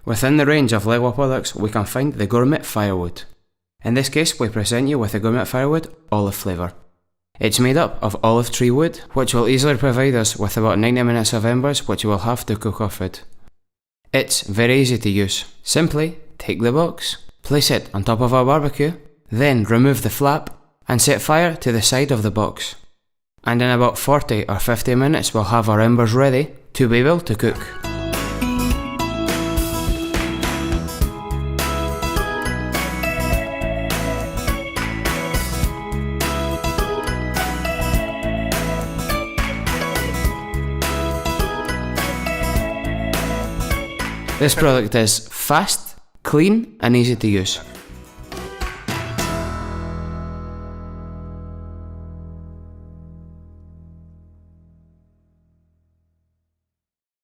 Within the range of Legua products, we can find the Gourmet firewood. In this case, we present you with the Gourmet firewood olive flavour. It's made up of olive tree wood, which will easily provide us with about 90 minutes of embers which we will have to cook our food. It's very easy to use. Simply take the box, place it on top of our barbecue, then remove the flap and set fire to the side of the box. And in about 40 or 50 minutes we'll have our embers ready to be able to cook. This product is fast, clean and easy to use.